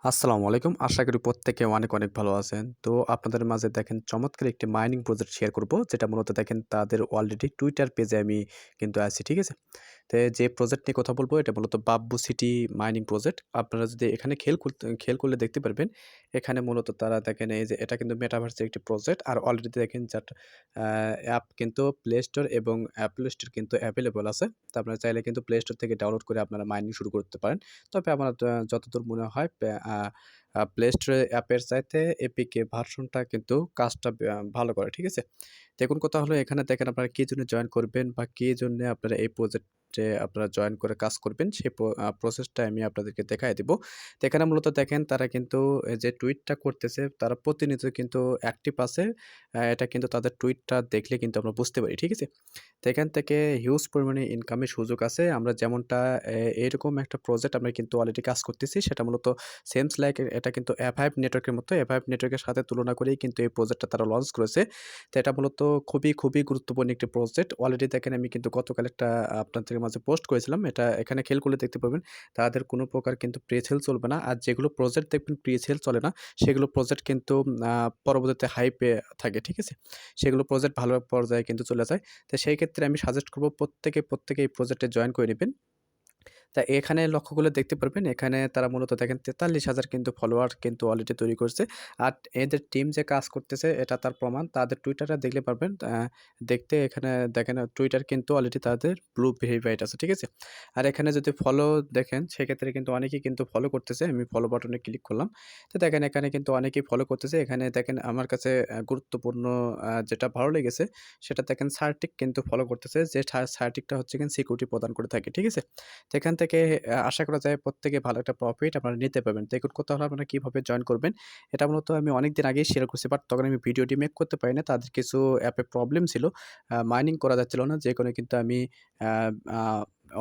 আসসালামু আলাইকুম। আশা করি প্রত্যেকে অনেক ভালো আছেন। তো আপনাদের মাঝে দেখেন চমৎকার একটি মাইনিং প্রজেক্ট শেয়ার করব। যেটা মূলত দেখেন তাদের অলরেডি টুইটার পেজে আমি কিন্তু আছি। ঠিক আছে? তো যে প্রজেক্ট নিয়ে কথা বলবো এটা মূলত বাব্বু সিটি মাইনিং প্রজেক্ট। আপনারা যদি এখানে খেয়াল করলে দেখতে পারবেন। এখানে মূলত তারা দেখেন এই যে এটা কিন্তু মেটাভার্সের একটি প্রজেক্ট। আর অলরেডি দেখেন যার আ অ্যাপ কিন্তু প্লে স্টোর এবং অ্যাপল স্টোর কিন্তু এভেইলেবল আছে। তো আপনারা চাইলে কিন্তু প্লে স্টোর থেকে ডাউনলোড করে আপনারা মাইনিং শুরু করতে পারেন। তবে আমার যতদূর মনে হয় আ আ প্লে স্টোরে অ্যাপের চাইতে এপিকে ভার্সনটা কিন্তু কাজটা ভালো করে। ঠিক আছে? দেখুন কথা হলো এখানে দেখেন আপনারা কি জন্য জয়েন করবেন বা কি জন্যে আপনারা এই প্রজেক্টে আপনারা জয়েন করে কাজ করবেন সেই প্রসেসটা আমি আপনাদেরকে দেখায় দিব। তো এখানে মূলত দেখেন তারা কিন্তু যে টুইটটা করতেছে তারা প্রতিনিয়ত কিন্তু অ্যাক্টিভ আছে। এটা কিন্তু তাদের টুইটটা দেখলে কিন্তু আমরা বুঝতে পারি। ঠিক আছে? তো এখান থেকে হিউজ পরিমাণে ইনকামের সুযোগ আছে। আমরা যেমনটা এরকম একটা প্রজেক্ট আমরা কিন্তু অলরেডি কাজ করতেছি। সেটা মূলত সেমস লাইক এটা কিন্তু Avive নেটওয়ার্কের মতো। Avive নেটওয়ার্কের সাথে তুলনা করেই কিন্তু এই প্রজেক্টটা তারা লঞ্চ করেছে। তো এটা মূলত খুবই গুরুত্বপূর্ণ একটি প্রজেক্ট। অলরেডি দেখেন আমি কিন্তু গতকাল একটা আপনাদের মাঝে পোস্ট করেছিলাম। এটা এখানে খেয়াল করলে দেখতে পাবেন তাদের কোনো প্রকার কিন্তু প্রি-সেল চলবে না। আর যেগুলো প্রজেক্ট দেখবেন প্রি-সেল চলে না, সেগুলো প্রজেক্ট কিন্তু পরবর্তীতে হাইপে থাকে। ঠিক আছে? সেগুলো প্রজেক্ট ভালো পর্যায়ে কিন্তু চলে যায়। তো সেই ক্ষেত্রে আমি সাজেস্ট করব প্রত্যেকে এই প্রজেক্টে জয়েন করে নিবেন। তা এখানে লক্ষ্য করলে দেখতে পারবেন এখানে তারা মূলত দেখেন ৪৩,০০০ কিন্তু ফলোয়ার কিন্তু অলরেডি তৈরি করছে। আর এদের টিম যে কাজ করতেছে এটা তার প্রমাণ। তাদের টুইটারটা দেখলে পারবেন দেখতে এখানে দেখেন টুইটার কিন্তু অলরেডি তাদের ব্লু ভেরিফাইড আছে। ঠিক আছে? আর এখানে যদি ফলো দেখেন সেক্ষেত্রে কিন্তু অনেকেই কিন্তু ফলো করতেছে। আমি ফলো বাটনে ক্লিক করলাম। তো দেখেন এখানে কিন্তু অনেকেই ফলো করতেছে। এখানে দেখেন আমার কাছে গুরুত্বপূর্ণ যেটা ভালো লেগেছে সেটা দেখেন সার্টিক কিন্তু ফলো করতেছে। যে সার্টিকটা হচ্ছে গিয়ে সিকিউরিটি প্রদান করে থাকে। ঠিক আছে? তো এখান থেকে আশা করা যায় প্রত্যেকে ভালো একটা প্রফিট আপনারা নিতে পারবেন। তো এখন কথা হলো আপনারা কিভাবে জয়েন করবেন? এটা মূলত আমি অনেকদিন আগেই শেয়ার করছি বাট তখন আমি ভিডিওটি মেক করতে পারি না। তাদের কিছু অ্যাপে প্রবলেম ছিল। মাইনিং করা যাচ্ছিল না। যে কারণে কিন্তু আমি আ আ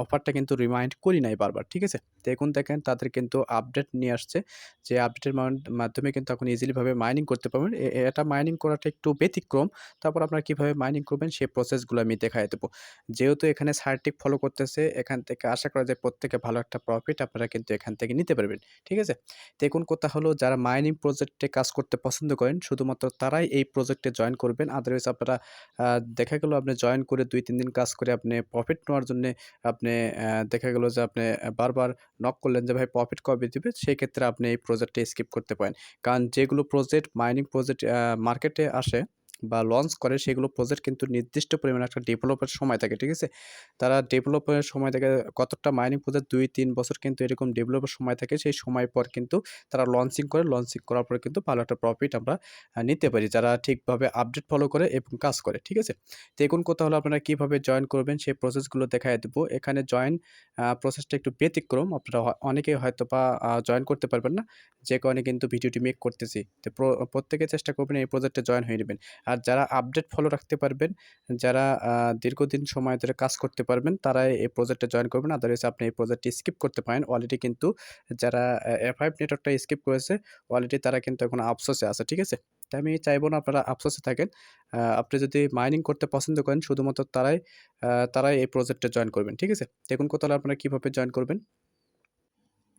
অফারটা কিন্তু রিমাইন্ড করি নাই বারবার। ঠিক আছে? তো এখন দেখেন তাদের কিন্তু আপডেট নিয়ে আসছে। যে আপডেটের মাধ্যমে কিন্তু এখন ইজিলি ভাবে মাইনিং করতে পারবেন। এটা মাইনিং করাটা একটু ব্যতিক্রম। তারপর আপনারা কিভাবে মাইনিং করবেন সেই প্রসেসগুলো আমি দেখায় দেব। যেহেতু এখানে সার্টিক ফলো করতেছে, এখান থেকে আশা করা যায় প্রত্যেকে ভালো একটা প্রফিট আপনারা কিন্তু এখান থেকে নিতে পারবেন। ঠিক আছে? দেখুন কথা হলো যারা মাইনিং প্রজেক্টে কাজ করতে পছন্দ করেন, শুধুমাত্র তারাই এই প্রজেক্টে জয়েন করবেন। আদারওয়াইজ আপনারা দেখা গেল আপনি জয়েন করে ২-৩ দিন কাজ করে আপনি প্রফিট নেওয়ার জন্যে আপনি দেখা গেল যে আপনি বারবার নক করলেন যে ভাই প্রফিট কবে দিবে? সেক্ষেত্রে আপনি এই প্রজেক্টটা স্কিপ করতে পারেন। কারণ যেগুলো প্রজেক্ট মাইনিং প্রজেক্ট মার্কেটে আসে বা লঞ্চ করে সেগুলো প্রজেক্ট কিন্তু নির্দিষ্ট পরিমাণে একটা ডেভেলপের সময় থাকে। ঠিক আছে? তারা ডেভেলপের সময় থেকে কতটা মাইনিং প্রজেক্ট ২-৩ বছর কিন্তু এরকম ডেভেলপের সময় থাকে। সেই সময় পর কিন্তু তারা লঞ্চিং করে। লঞ্চিং করার পরে কিন্তু ভালো একটা প্রফিট আমরা নিতে পারি। যারা ঠিকভাবে আপডেট ফলো করে এবং কাজ করে। ঠিক আছে? তো এখন কথা হলো আপনারা কিভাবে জয়েন করবেন সেই প্রসেসগুলো দেখায় দিব। এখানে জয়েন প্রসেসটা একটু ব্যতিক্রম। আপনারা অনেকেই হয়তোবা জয়েন করতে পারবেন না। যে কারণে কিন্তু ভিডিওটি মেক করতেছি। তো প্রত্যেকে চেষ্টা করবেন এই প্রজেক্টে জয়েন হয়ে নিবেন। আর যারা আপডেট ফলো রাখতে পারবেন, যারা দীর্ঘদিন সময় ধরে কাজ করতে পারবেন, তারাই এই প্রজেক্টে জয়েন করবেন। আদারওয়াইজ আপনি এই প্রজেক্টটি স্কিপ করতে পারেন। অলরেডি কিন্তু যারা F5 নেটওয়ার্কটা স্কিপ করেছে, অলরেডি তারা কিন্তু এখন আফসোসে আছে। ঠিক আছে? তো আমি চাইবো না আপনারা আফসোসে থাকেন। আপনি যদি মাইনিং করতে পছন্দ করেন শুধুমাত্র তারাই এই প্রজেক্টে জয়েন করবেন। ঠিক আছে? দেখুন কথা হলো আপনারা কিভাবে জয়েন করবেন?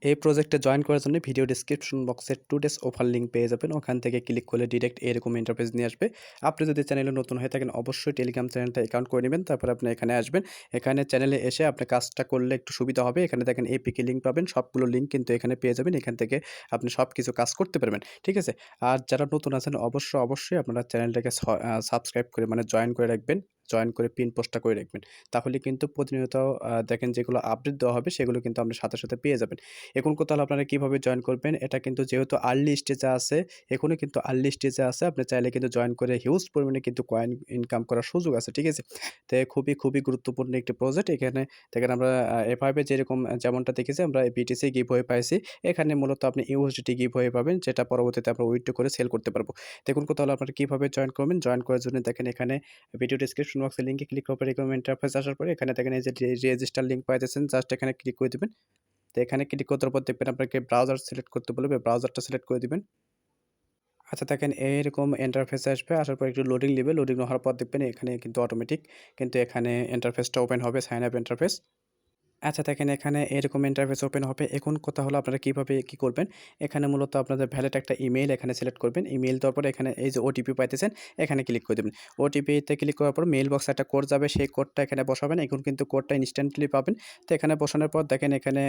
এই প্রজেক্টে জয়েন করার জন্য ভিডিও ডেসক্রিপশন বক্সে 2 ডেজ অফার লিঙ্ক পেয়ে যাবেন। ওখান থেকে ক্লিক করলে ডিরেক্ট এরকম ইন্টারফেস নিয়ে আসবে। আপনি যদি চ্যানেলে নতুন হয়ে থাকেন অবশ্যই টেলিগ্রাম চ্যানেলটা অ্যাকাউন্ট করে নিবেন। তারপরে আপনি এখানে আসবেন। এখানে চ্যানেলে এসে আপনি কাজটা করলে একটু সুবিধা হবে। এখানে দেখেন এপিকে লিঙ্ক পাবেন। সবগুলো লিঙ্ক কিন্তু এখানে পেয়ে যাবেন। এখান থেকে আপনি সবকিছু কাজ করতে পারবেন। ঠিক আছে? আর যারা নতুন আছেন অবশ্যই আপনারা চ্যানেলটাকে সাবস্ক্রাইব করে মানে জয়েন করে রাখবেন। জয়েন করে পিন পোস্টটা করে রাখবেন। তাহলে কিন্তু প্রতিনিয়ত দেখেন যেগুলো আপডেট দেওয়া হবে সেগুলো কিন্তু আপনি সাথে পেয়ে যাবেন। এখন কথা হলো আপনারা কিভাবে জয়েন করবেন? এটা কিন্তু যেহেতু আর্লি স্টেজে আছে, এখনো কিন্তু আর্লি স্টেজে আছে। আপনি চাইলে কিন্তু জয়েন করে হিউজ পরিমাণে কিন্তু কয়েন ইনকাম করার সুযোগ আছে। ঠিক আছে? তো খুবই গুরুত্বপূর্ণ একটি প্রজেক্ট। এখানে দেখেন আমরা এভাবে যেরকম যেমনটা দেখেছি আমরা বিটিসি গিভওয়ে পাইছি। এখানে মূলত আপনি ইউএসডিটি গিভওয়ে পাবেন যেটা পরবর্তীতে আমরা উইথড্র করে সেল করতে পারবো। দেখুন কথা হলো আপনারা কিভাবে জয়েন করবেন? জয়েন করার জন্য দেখেন এখানে ভিডিও ডেসক্রিপশন বক্সে লিঙ্কে ক্লিক করার পরে এরকম ইন্টারফেস আসার পরে এখানে দেখেন এই যে রেজিস্টার লিঙ্ক পাইতেছেন জাস্ট এখানে ক্লিক করে দিবেন। তো এখানে ক্লিক করার পর দেখবেন আপনাকে ব্রাউজার সিলেক্ট করতে বলবে, ব্রাউজারটা সিলেক্ট করে দিবেন। আচ্ছা দেখেন এরকম ইন্টারফেস আসবে, আসার পর একটু লোডিং নিবে, লোডিং হওয়ার পর দেখবেন এখানে কিন্তু অটোমেটিক কিন্তু এখানে ইন্টারফেসটা ওপেন হবে, সাইন আপ ইন্টারফেস। আচ্ছা দেখেন এখানে এরকম ইন্টারফেস ওপেন হবে। এখন কথা হলো আপনারা কিভাবে কি করবেন? এখানে মূলত আপনাদের ভ্যালিড একটা ইমেইল এখানে সিলেক্ট করবেন। ইমেইল দেওয়ার পরে এখানে এই যে ওটিপি পাইতেছেন, এখানে ক্লিক করে দিবেন। ওটিপিতে ক্লিক করার পর মেইল বক্সে একটা কোড যাবে, সেই কোডটা এখানে বসাবেন। এখন কিন্তু কোডটা ইনস্ট্যান্টলি পাবেন। তো এখানে বসানোর পর দেখেন এখানে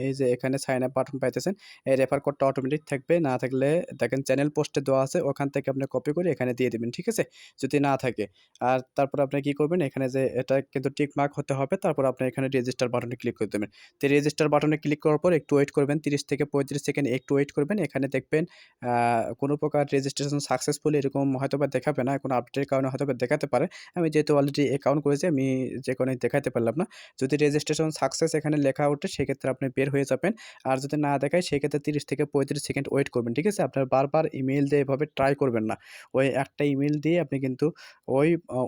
এই যে এখানে সাইন আপ বাটন পাইতেছেন। এই রেফার কোডটা অটোমেটিক থাকবে। না থাকলে দেখেন চ্যানেল পোস্টে দেওয়া আছে, ওখান থেকে আপনি কপি করে এখানে দিয়ে দিবেন। ঠিক আছে? যদি না থাকে। আর তারপরে আপনি কি করবেন? এখানে যে এটা কিন্তু টিক মার্ক হতে হবে। তারপর আপনি এখানে রেজিস্টার বাটনে ক্লিক করে দেবেন। তো রেজিস্টার বাটনে ক্লিক করার পর একটু ওয়েট করবেন ৩০ থেকে ৩৫ সেকেন্ড একটু ওয়েট করবেন। এখানে দেখবেন আ কোনো প্রকার রেজিস্ট্রেশন সাকসেসফুল এরকম হয়তোবা দেখাবে না। কোনো আপডেটের কারণে হয়তোবা দেখাতে পারে। আমি যেহেতু অলরেডি অ্যাকাউন্ট করেছি আমি যে কারণে দেখাইতে পারলাম না। যদি রেজিস্ট্রেশন সাকসেস এখানে লেখা ওঠে সেক্ষেত্রে আপনি বের হয়ে যাবেন। আর যদি না দেখায় সেক্ষেত্রে ৩০ থেকে ৩৫ সেকেন্ড ওয়েট করবেন। ঠিক আছে? আপনার বারবার ইমেইল দিয়ে এভাবে ট্রাই করবেন না। ওই একটা ইমেইল দিয়ে আপনি কিন্তু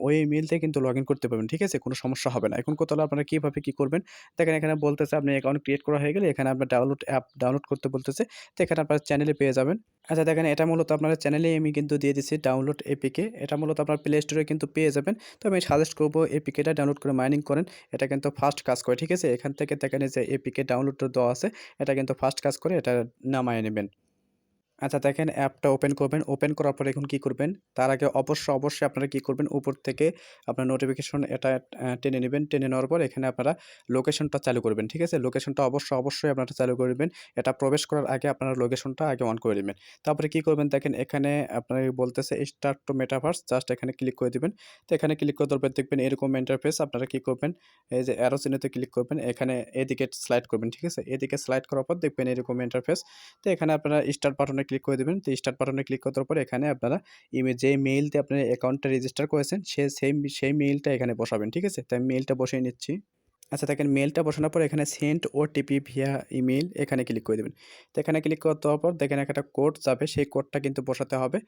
ওই ইমেইল দিয়ে কিন্তু লগইন করতে পারবেন। ঠিক আছে? কোনো সমস্যা হবে না। এখন কথা হলো আপনারা কিভাবে কি করবেন? দেখেন এখানে বলতেছে আপনি অ্যাকাউন্ট ক্রিয়েট করা হয়ে গেলে এখানে আপনার ডাউনলোড অ্যাপ ডাউনলোড করতে বলতেছে। তো এখানে আপনার চ্যানেলে পেয়ে যাবেন। আচ্ছা দেখেন এটা মূলত আপনার চ্যানেলেই আমি কিন্তু দিয়ে দিচ্ছি ডাউনলোড এপিকে। এটা মূলত আপনার প্লে স্টোরে কিন্তু পেয়ে যাবেন। তো আমি সাজেস্ট করব এপিকেটা ডাউনলোড করে মাইনিং করেন। এটা কিন্তু ফাস্ট কাজ করে। ঠিক আছে? এখান থেকে দেখেন এই যে এপিকে ডাউনলোড দেওয়া আছে। এটা কিন্তু ফাস্ট কাজ করে এটা নামায়ে নিবেন। আচ্ছা দেখেন অ্যাপটা ওপেন করবেন। ওপেন করার পরে এখন কি করবেন? তার আগে অবশ্যই আপনারা কি করবেন? উপর থেকে আপনার নোটিফিকেশন এটা টেনে নিবেন। টেনে নেওয়ার পর এখানে আপনারা লোকেশনটা চালু করবেন। ঠিক আছে? লোকেশনটা অবশ্যই আপনারা চালু করবেন। এটা প্রবেশ করার আগে আপনারা লোকেশনটা আগে অন করে দিবেন। তারপরে কি করবেন? দেখেন এখানে আপনার বলতেছে স্টার্ট টু মেটাভার্স জাস্ট এখানে ক্লিক করে দিবেন। তো এখানে ক্লিক করে দেওয়ার পর দেখবেন এরকম ইন্টারফেস আপনারা কি করবেন? এই যে অ্যারো চিহ্নতে ক্লিক করবেন। এখানে এদিকে স্লাইড করবেন। ঠিক আছে? এদিকে স্লাইড করার পর দেখবেন এরকম ইন্টারফেস। তো এখানে আপনারা স্টার্ট বাটনে ক্লিক করে দিবেন। তো স্টার্ট বাটনে ক্লিক করার পর এখানে আপনারা যে মেইল দিয়ে আপনার অ্যাকাউন্টটা রেজিস্টার করেছেন সেই মেইলটা এখানে বসাবেন। ঠিক আছে? তো আমি মেইলটা বসিয়ে নিচ্ছি। আচ্ছা দেখেন মেইলটা বসানোর পর এখানে সেন্ড ওটিপি ভিয়া ইমেইল এখানে ক্লিক করে দিবেন। তো এখানে ক্লিক করে দেওয়ার পর দেখেন একটা কোড যাবে সেই কোডটা কিন্তু বসাতে হবে।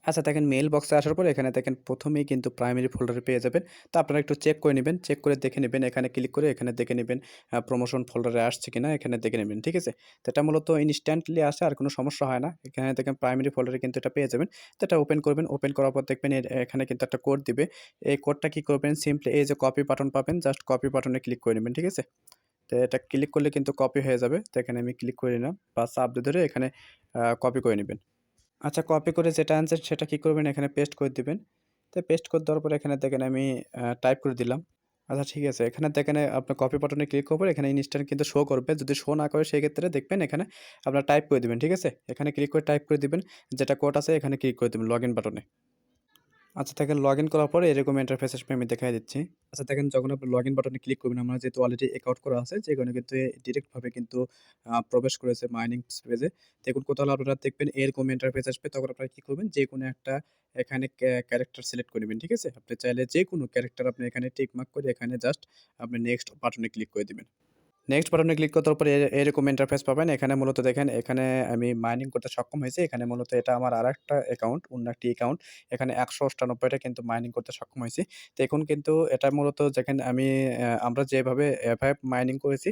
আচ্ছা দেখেন মেইল বক্সে আসার পর এখানে দেখেন ১ম এই কিন্তু প্রাইমারি ফোল্ডারে পেয়ে যাবেন। তো আপনারা একটু চেক করে নিবেন। চেক করে দেখে নিবেন। এখানে ক্লিক করে এখানে দেখে নিবেন প্রমোশন ফোল্ডারে আসছে কিনা এখানে দেখে নিবেন। ঠিক আছে? তো এটা মূলত ইনস্ট্যান্টলি আসে আর কোনো সমস্যা হয় না। এখানে দেখেন প্রাইমারি ফোল্ডারে কিন্তু এটা পেয়ে যাবেন। তো এটা ওপেন করবেন। ওপেন করার পর দেখবেন এখানে কিন্তু একটা কোড দিবে। এই কোডটা কি করবেন সিম্পলি এই যে কপি বাটন পাবেন জাস্ট কপি বাটনে ক্লিক করে নিবেন। ঠিক আছে? তো এটা ক্লিক করলে কিন্তু কপি হয়ে যাবে। তো এখানে আমি ক্লিক করে নিলাম বা চাপ দিয়ে ধরে এখানে কপি করে নিবেন। আচ্ছা কপি করে যেটা আনছেন সেটা কি করবেন এখানে পেস্ট করে দিবেন। তো পেস্ট করে দেওয়ার পরে এখানে দেখেন আমি টাইপ করে দিলাম। আচ্ছা ঠিক আছে। এখানে দেখেন আপনার কপি বাটনে ক্লিক করার পর এখানে ইনস্ট্যান্ট কিন্তু শো করবে। যদি শো না করে সেক্ষেত্রে দেখবেন এখানে আপনার টাইপ করে দিবেন। ঠিক আছে? এখানে ক্লিক করে টাইপ করে দিবেন। যেটা কোড আছে এখানে ক্লিক করে দিবেন লগইন বাটনে। আচ্ছা দেখেন লগইন করার পরে এরকম ইন্টারফেস আসবে আমি দেখায় দিচ্ছি। আচ্ছা দেখেন যখন আপনি লগইন বাটনে ক্লিক করবেন আমরা যেহেতু অলরেডি অ্যাকাউন্ট করা আছে যেখানে কিন্তু ডিরেক্ট ভাবে কিন্তু প্রবেশ করেছে মাইনিং পেজে। দেখুন কোথাও আপনারা দেখবেন এরকম ইন্টারফেস আসবে তখন আপনারা কি করবেন যেকোনো একটা এখানে ক্যারেক্টার সিলেক্ট করে নিবেন। ঠিক আছে? আপনি চাইলে যেকোনো ক্যারেক্টার আপনি এখানে টিক মার্ক করে এখানে জাস্ট আপনি নেক্সট বাটনে ক্লিক করে দিবেন। নেক্সট বাটনে ক্লিক করার পরে এরকম ইন্টারফেস পাবেন। এখানে মূলত দেখেন এখানে আমি মাইনিং করতে সক্ষম হয়েছি। এখানে মূলত এটা আমার আরেকটা অ্যাকাউন্ট, অন্য একটি অ্যাকাউন্ট। এখানে ১৯৮ টা কিন্তু মাইনিং করতে সক্ষম হয়েছি। তো এখন কিন্তু এটা মূলত দেখেন আমি আমরা যেভাবে Avive মাইনিং করেছি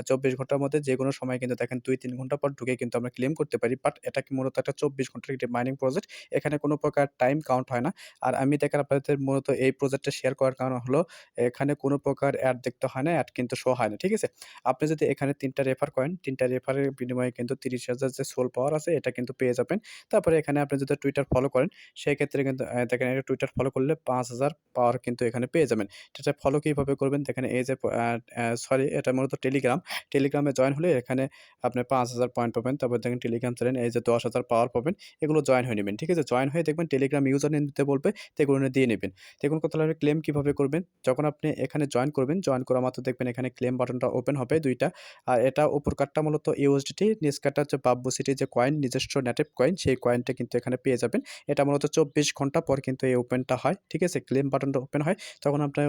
২৪ ঘন্টার মধ্যে যেকোনো সময় কিন্তু দেখেন ২-৩ ঘন্টা পর ঢুকে কিন্তু আমরা ক্লেম করতে পারি। বাট এটা কি মূলত একটা ২৪ ঘন্টার একটি মাইনিং প্রজেক্ট। এখানে কোনো প্রকার টাইম কাউন্ট হয় না। আর আমি দেখেন আপনাদের মূলত এই প্রজেক্টটা শেয়ার করার কারণ হলো এখানে কোনো প্রকার অ্যাড দেখতে হয় না, অ্যাড কিন্তু শো হয় না। ঠিক আছে? আপনি যদি এখানে ৩ টা রেফার করেন, ৩ টা রেফারের বিনিময়ে কিন্তু ৩০,০০০ যে সোল পাওয়ার আছে এটা কিন্তু পেয়ে যাবেন। তারপরে এখানে আপনি যদি টুইটার ফলো করেন, সেক্ষেত্রে কিন্তু দেখেন এটা টুইটার ফলো করলে ৫,০০০ পাওয়ার কিন্তু এখানে পেয়ে যাবেন। এটা ফলো কিভাবে করবেন? দেখেন এই যে সরি এটা মূলত টেলিগ্রাম। টেলিগ্রামে জয়েন হলে এখানে আপনি ৫,০০০ পয়েন্ট পাবেন। তারপর দেখেন টেলিগ্রাম চ্যানেল এই যে ১০,০০০ পাওয়ার পাবেন। এগুলো জয়েন হয়ে নিবেন। ঠিক আছে? জয়েন হয়ে দেখবেন টেলিগ্রাম ইউজার নেম দিতে বলবে, তো এগুলো দিয়ে নিবেন। দেখুন কোথাও ক্লেম কিভাবে করবেন? যখন আপনি এখানে জয়েন করবেন, জয়েন করা মাত্র দেখবেন এখানে ক্লেম বাটনটা ওপেন হবে ২ টা। আর এটা উপর কার্ডটা মূলত USDT, নিচ কার্ডটা হচ্ছে বাব্বু সিটির যে কয়েন, নিজস্ব নেটিভ কয়েন, সেই কয়েনটা কিন্তু এখানে পেয়ে যাবেন। এটা মূলত ২৪ ঘন্টা পর কিন্তু এই ওপেনটা হয়। ঠিক আছে? ক্লেম বাটনটা ওপেন হয়। তখন আপনার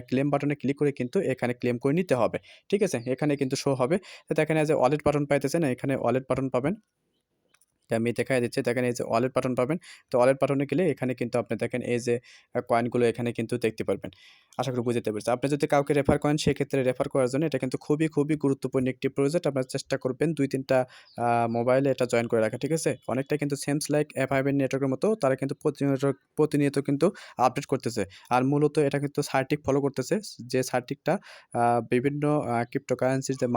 ক্লেম বাটনে ক্লিক করে কিন্তু এখানে ক্লেম করে নিতে হবে। ঠিক আছে? এখানে কিন্তু শো হবে। তো দেখেন এই যে ওয়ালেট বাটন পাইতেছেন, এখানে ওয়ালেট বাটন পাবেন। আমি দেখায় দিচ্ছি। দেখেন এই যে ওয়ালেট বাটন পাবেন। তো ওয়ালেট বাটনে গেলে এখানে কিন্তু আপনি দেখেন এই যে কয়েনগুলো এখানে কিন্তু দেখতে পারবেন। আশা করি বুঝতে পেরেছেন। আপনি যদি কাউকে রেফার করেন সেক্ষেত্রে রেফার করার জন্য এটা কিন্তু খুবই গুরুত্বপূর্ণ একটি প্রজেক্ট। আপনারা চেষ্টা করবেন ২-৩ টা মোবাইলে এটা জয়েন করে রাখা। ঠিক আছে? অনেকটা কিন্তু সেমস লাইক Avive এর নেটওয়ার্কের মতো তারা কিন্তু প্রতিনিয়ত কিন্তু আপডেট করতেছে। আর মূলত এটা কিন্তু সার্টিক ফলো করতেছে। যে সার্টিকটা আ বিভিন্ন ক্রিপ্টোকারেন্সির যে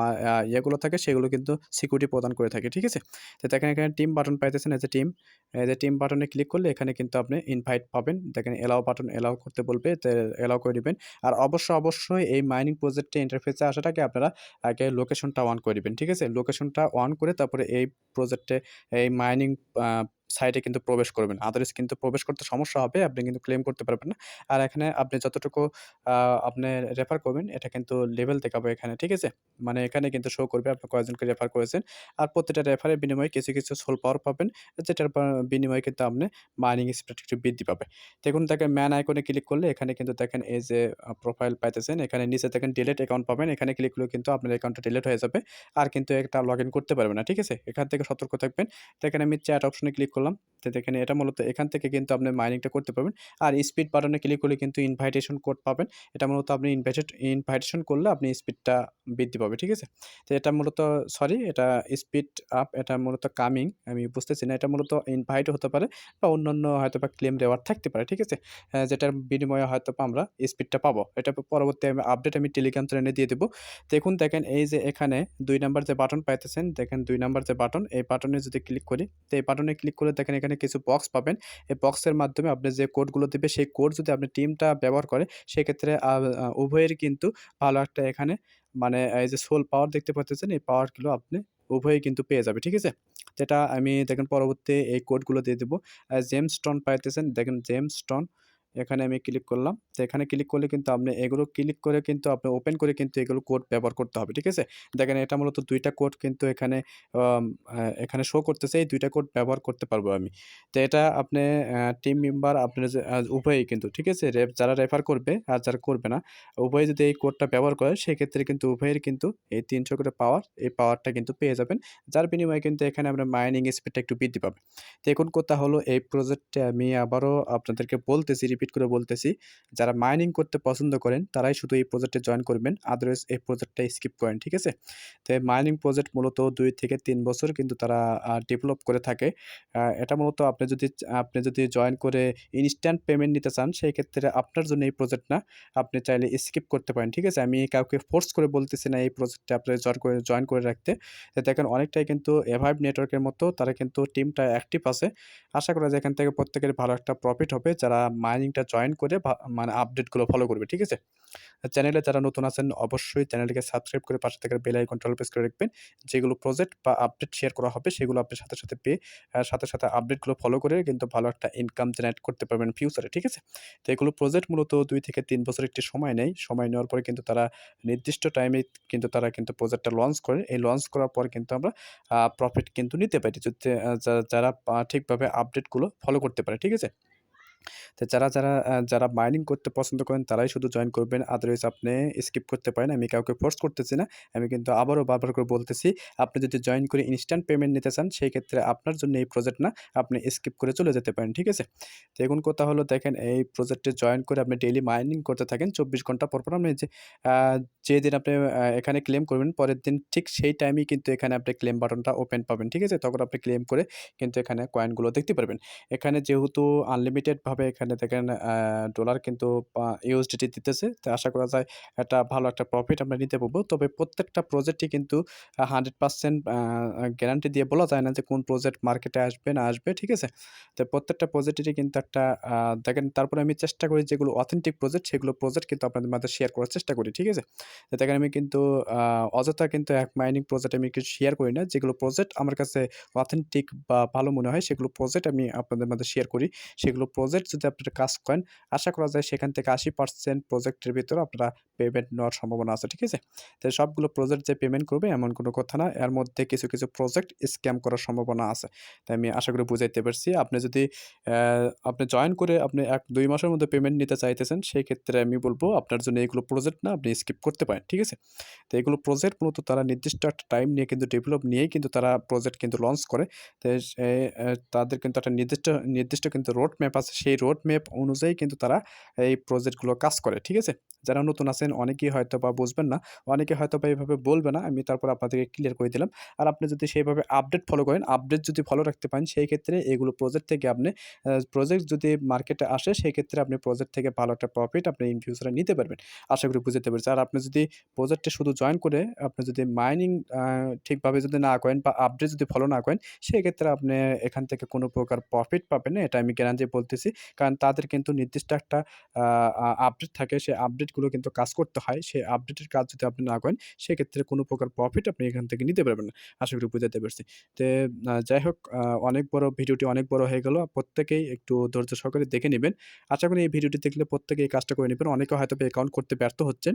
ইয়েগুলো থাকে সেগুলো কিন্তু সিকিউরিটি প্রদান করে থাকে। ঠিক আছে? তো দেখেন এখানে টিম বাটন পাইতেছেন এই যে টিম বাটনে ক্লিক করলে এখানে কিন্তু আপনি ইনভাইট পাবেন। দেখেন এলাও বাটন এলাও করতে বলবে, তো এলাও করে দিবেন। আর অবশ্যই এই মাইনিং প্রজেক্টে ইন্টারফেসে আসার আগে আপনারা আগে লোকেশনটা অন করে দিবেন। ঠিক আছে? লোকেশনটা অন করে তারপরে এই প্রজেক্টে এই মাইনিং আ সাইটে কিন্তু প্রবেশ করবেন। আদারওয়াইজ কিন্তু প্রবেশ করতে সমস্যা হবে। আপনি কিন্তু ক্লেম করতে পারবেন না। আর এখানে আপনি যতটুকু আ আপনি রেফার করবেন এটা কিন্তু লেভেল দেখাবে এখানে। ঠিক আছে? মানে এখানে কিন্তু শো করবে আপনি কয়জনকে রেফার করেছেন। আর প্রতিটা রেফারের বিনিময়ে কিছু সোল পাওয়ার পাবেন। যেটার বিনিময়ে কিন্তু আপনি মাইনিং স্পিড একটু বৃদ্ধি পাবে। দেখুন দেখেন ম্যান আইকনে ক্লিক করলে এখানে কিন্তু দেখেন এই যে প্রোফাইল পাইতেছেন। এখানে নিচে দেখেন ডিলিট অ্যাকাউন্ট পাবেন। এখানে ক্লিক করলে কিন্তু আপনার অ্যাকাউন্টটা ডিলিট হয়ে যাবে। আর কিন্তু এটা লগইন করতে পারবেন না। ঠিক আছে? এখান থেকে সতর্ক থাকবেন। তো এখানে আমি চ্যাট অপশনে ক্লিক করলাম। তো দেখেন এটা মূলত এখান থেকে কিন্তু আপনি মাইনিংটা করতে পারবেন। আর স্পিড বাটনে ক্লিক করলে কিন্তু ইনভাইটেশন কোড পাবেন। এটা মূলত আপনি ইনভাইটেশন করলে আপনি স্পিডটা বৃদ্ধি পাবে। ঠিক আছে? তো এটা মূলত সরি এটা স্পিড আপ এটা মূলত কামিং আমি বুঝতেছি না। এটা মূলত ইনভাইট হতে পারে বা অন্যান্য হয়তোবা ক্লেম রিওয়ার্ড থাকতে পারে। ঠিক আছে? যেটার বিনিময়ে হয়তোবা আমরা স্পিডটা পাবো। এটা পরবর্তী আপডেট আমি টেলিগ্রাম চ্যানেলে দিয়ে দিব। দেখুন দেখেন এই যে এখানে ২ নাম্বার যে বাটন পাইতেছেন, দেখেন ২ নাম্বার যে বাটন, এই বাটনে যদি ক্লিক করি, তো এই বাটনে ক্লিক করলে দেখেন এখানে কিছু বক্স পাবেন। এই বক্সের মাধ্যমে আপনি যে কোডগুলো দিবে সেই কোড যদি আপনি টিমটা ব্যবহার করে সেক্ষেত্রে উভয়েরই কিন্তু ভালো একটা এখানে মানে এই যে সোল পাওয়ার দেখতে পাচ্তেছেন, এই পাওয়ারগুলো আপনি উভয়ই কিন্তু পেয়ে যাবে। ঠিক আছে? যেটা আমি দেখেন পরবর্তী এই কোডগুলো দিয়ে দিব। জেমস্টোন পাইতেছেন, দেখেন জেমস্টোন এখানে আমি ক্লিক করলাম। তো এখানে ক্লিক করলে কিন্তু আপনি এগুলো ক্লিক করে কিন্তু আপনি ওপেন করে কিন্তু এগুলো কোড ব্যবহার করতে হবে। ঠিক আছে? দেখেন এটা মূলত ২ টা কোড কিন্তু এখানে আম এখানে শো করতেছে। এই ২ টা কোড ব্যবহার করতে পারবো আমি। তো এটা আপনি টিম মেম্বার আপনার যে উভয়ই কিন্তু ঠিক আছে? যারা রেফার করবে আর যারা করবে না, উভয়ে যদি এই কোডটা ব্যবহার করে সেক্ষেত্রে কিন্তু উভয়ের কিন্তু এই ৩০০ করে পাওয়ার, এই পাওয়ারটা কিন্তু পেয়ে যাবেন। যার বিনিময়ে কিন্তু এখানে আমরা মাইনিং স্পিডটা একটু বৃদ্ধি পাবে। তো এখন কথা হলো এই প্রজেক্টে আমি আবারও আপনাদেরকে বলতেছি, রিপিট করে বলতেছি, যারা মাইনিং করতে পছন্দ করেন তারাই শুধু এই প্রজেক্টে জয়েন করবেন। আদারওয়াইজ এই প্রজেক্টটা স্কিপ করেন। ঠিক আছে? তো এই মাইনিং প্রজেক্ট মূলত ২ থেকে ৩ বছর কিন্তু তারা ডেভেলপ করে থাকে। এটা মূলত আপনি যদি জয়েন করে ইনস্ট্যান্ট পেমেন্ট নিতে চান সেক্ষেত্রে আপনার জন্য এই প্রজেক্ট না। আপনি চাইলে স্কিপ করতে পারেন। ঠিক আছে? আমি কাউকে ফোর্স করে বলতেছি না এই প্রজেক্টে আপনি জয়েন করে রাখতে। তো দেখেন অনেকটাই কিন্তু এভাইভ নেটওয়ার্কের মতো তারা কিন্তু টিমটা অ্যাক্টিভ আছে। আশা করা যায় এখান থেকে প্রত্যেকের ভালো একটা প্রফিট হবে যারা মাইনিংটা জয়েন করে মানে আপডেটগুলো ফলো করবে। ঠিক আছে? চ্যানেলে যারা নতুন আছেন অবশ্যই চ্যানেলটিকে সাবস্ক্রাইব করে পাশে থাকা বেল আইকনটা অল প্রেস করে রাখবেন। যেগুলো প্রজেক্ট বা আপডেট শেয়ার করা হবে সেগুলো আপনি সাথে পেয়ে সাথে আপডেটগুলো ফলো করে কিন্তু ভালো একটা ইনকাম জেনারেট করতে পারবেন ফিউচারে। ঠিক আছে? তো এগুলো প্রজেক্ট মূলত ২ থেকে ৩ বছর একটি সময় নেয়। সময় নেওয়ার পরে কিন্তু তারা নির্দিষ্ট টাইমে কিন্তু তারা কিন্তু প্রজেক্টটা লঞ্চ করে। এই লঞ্চ করার পর কিন্তু আমরা প্রফিট কিন্তু নিতে পারি। যদি যারা ঠিকভাবে আপডেটগুলো ফলো করতে পারে। ঠিক আছে? তো যারা মাইনিং করতে পছন্দ করেন তারাই শুধু জয়েন করবেন। আদারওয়াইজ আপনি স্কিপ করতে পারেন। আমি কাউকে ফোর্স করতেছি না। আমি কিন্তু আবারও বারবার করে বলতেছি, আপনি যদি জয়েন করে ইনস্ট্যান্ট পেমেন্ট নিতে চান, সেই ক্ষেত্রে আপনার জন্য এই প্রজেক্ট না। আপনি স্কিপ করে চলে যেতে পারেন। ঠিক আছে? তো এখন কথা হলো দেখেন এই প্রজেক্টে জয়েন করে আপনি ডেইলি মাইনিং করতে থাকেন। ২৪ ঘন্টা পর আপনি আ যেদিন আপনি এখানে ক্লেম করবেন, পরের দিন ঠিক সেই টাইমেই কিন্তু এখানে আপনি ক্লেম বাটনটা ওপেন পাবেন। ঠিক আছে? তখন আপনি ক্লেম করে কিন্তু এখানে কয়েনগুলো দেখতে পারবেন। এখানে যেহেতু আনলিমিটেড ভাবে এখানে দেখেন ডলার কিন্তু USDT দিতেছে। তো আশা করা যায় একটা ভালো একটা প্রফিট আমরা নিতে পারবো। তবে প্রত্যেকটা প্রজেক্টই কিন্তু 100% গ্যারান্টি দিয়ে বলা যায় না যে কোন প্রজেক্ট মার্কেটে আসবে না আসবে। ঠিক আছে? তো প্রত্যেকটা প্রজেক্টেরই কিন্তু একটা দেখেন তারপরে আমি চেষ্টা করি যেগুলো অথেন্টিক প্রজেক্ট সেগুলো প্রজেক্ট কিন্তু আপনাদের মাঝে শেয়ার করার চেষ্টা করি। ঠিক আছে? তো দেখেন আমি কিন্তু অযথা কিন্তু এক মাইনিং প্রজেক্ট আমি কিছু শেয়ার করি না। যেগুলো প্রজেক্ট আমার কাছে অথেন্টিক বা ভালো মনে হয় সেগুলো প্রজেক্ট আমি আপনাদের মাঝে শেয়ার করি। সেগুলো প্রজেক্ট প্রজেক্ট যদি আপনারা কাজ করেন, আশা করা যায় সেখান থেকে 80% প্রজেক্টের ভিতরে আপনারা পেমেন্ট নেওয়ার সম্ভাবনা আছে। ঠিক আছে? তো সবগুলো প্রজেক্ট যে পেমেন্ট করবে এমন কোনো কথা না। এর মধ্যে কিছু প্রজেক্ট স্ক্যাম করার সম্ভাবনা আছে। তাই আমি আশা করি বুঝাইতে পারছি। আপনি যদি অ্যা আপনি জয়েন করে আপনি ১-২ মাসের মধ্যে পেমেন্ট নিতে চাইতেছেন, সেক্ষেত্রে আমি বলব আপনার জন্য এগুলো প্রজেক্ট না, আপনি স্কিপ করতে পারেন। ঠিক আছে? তো এগুলো প্রজেক্ট মূলত তারা নির্দিষ্ট একটা টাইম নিয়ে কিন্তু ডেভেলপ নিয়েই কিন্তু তারা প্রজেক্ট কিন্তু লঞ্চ করে। তো সে তাদের কিন্তু একটা নির্দিষ্ট কিন্তু রোড ম্যাপ আছে। সেই রোড ম্যাপ অনুযায়ী কিন্তু তারা এই প্রজেক্টগুলো কাজ করে। ঠিক আছে? যারা নতুন আছেন অনেকেই হয়তোবা বুঝবেন না। অনেকে হয়তোবা এভাবে বলবে না। আমি তারপর আপনাদেরকে ক্লিয়ার করে দিলাম। আর আপনি যদি সেইভাবে আপডেট ফলো করেন, আপডেট যদি ফলো রাখতে পারেন, সেই ক্ষেত্রে এগুলো প্রজেক্ট থেকে আপনি প্রজেক্ট যদি মার্কেটে আসে, সেক্ষেত্রে আপনি প্রজেক্ট থেকে ভালো একটা প্রফিট আপনি ইন ফিউচার এ নিতে পারবেন। আশা করি বুঝাতে পেরেছি। আর আপনি যদি প্রজেক্টে শুধু জয়েন করে আপনি যদি মাইনিং আ ঠিকভাবে যদি না করেন বা আপডেট যদি ফলো না করেন, সেক্ষেত্রে আপনি এখান থেকে কোনো প্রকার প্রফিট পাবেন না। এটা আমি গ্যারান্টি বলতেছি। কারণ তাদের কিন্তু নির্দিষ্ট একটা আ আ আপডেট থাকে। সেই আপডেটগুলো কিন্তু কাজ করতে হয়। সেই আপডেটের কাজ যদি আপনি না করেন, সেক্ষেত্রে কোনো প্রকার প্রফিট আপনি এখান থেকে নিতে পারবেন না। আশা করি বুঝাতে পারছি। তে যাই হোক অনেক বড় ভিডিওটি অনেক বড় হয়ে গেল। প্রত্যেকেই একটু ধৈর্য সহকারে দেখে নিবেন। আশা করি এই ভিডিওটি দেখলে প্রত্যেকেই এই কাজটা করে নিবেন। অনেকে হয়তোবা অ্যাকাউন্ট করতে ব্যর্থ হচ্ছেন।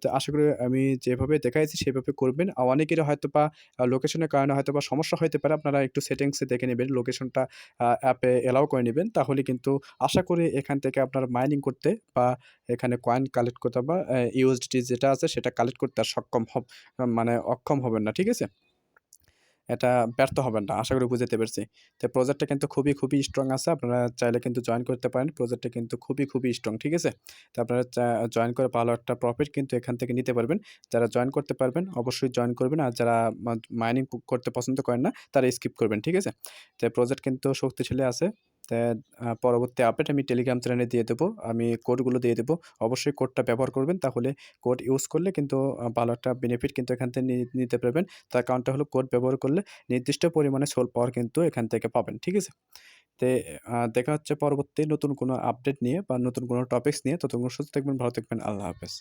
তো আশা করি আমি যেভাবে দেখাইছি সেভাবে করবেন। অনেকেরই হয়তোবা লোকেশনের কারণে হয়তোবা সমস্যা হইতে পারে। আপনারা একটু সেটিংস এ দেখে নিবেন। লোকেশনটা অ্যাপে এলাও করে নিবেন। তাহলে কিন্তু আশা করি এখান থেকে আপনারা মাইনিং করতে বা এখানে কয়েন কালেক্ট করতে বা USDT যেটা আছে সেটা কালেক্ট করতে আর মানে অক্ষম হবেন না। ঠিক আছে? এটা ব্যর্থ হবেন না। আশা করি বুঝাতে পেরেছি। তো প্রজেক্টটা কিন্তু খুবই স্ট্রং আছে। আপনারা চাইলে কিন্তু জয়েন করতে পারেন। প্রজেক্টটা কিন্তু খুবই স্ট্রং। ঠিক আছে? তো আপনারা জয়েন করে ভালো একটা প্রফিট কিন্তু এখান থেকে নিতে পারবেন। যারা জয়েন করতে পারবেন অবশ্যই জয়েন করবেন। আর যারা মাইনিং করতে পছন্দ করেন না তারা স্কিপ করবেন। ঠিক আছে? তো প্রজেক্ট কিন্তু শক্তিশালী আছে। তে পরবর্তী আপডেট আমি টেলিগ্রাম চ্যানেলে দিয়ে দেবো। আমি কোডগুলো দিয়ে দেবো। অবশ্যই কোডটা ব্যবহার করবেন। তাহলে কোড ইউজ করলে কিন্তু ভালো একটা বেনিফিট কিন্তু এখান থেকে নিতে পারবেন। তার কারণটা হলো কোড ব্যবহার করলে নির্দিষ্ট পরিমাণে সোল পাওয়ার কিন্তু এখান থেকে পাবেন। ঠিক আছে? তে দেখা হচ্ছে পরবর্তী নতুন কোনো আপডেট নিয়ে বা নতুন কোনো টপিকস নিয়ে। ততক্ষণ সুস্থ থাকবেন, ভালো থাকবেন। আল্লাহ হাফেজ।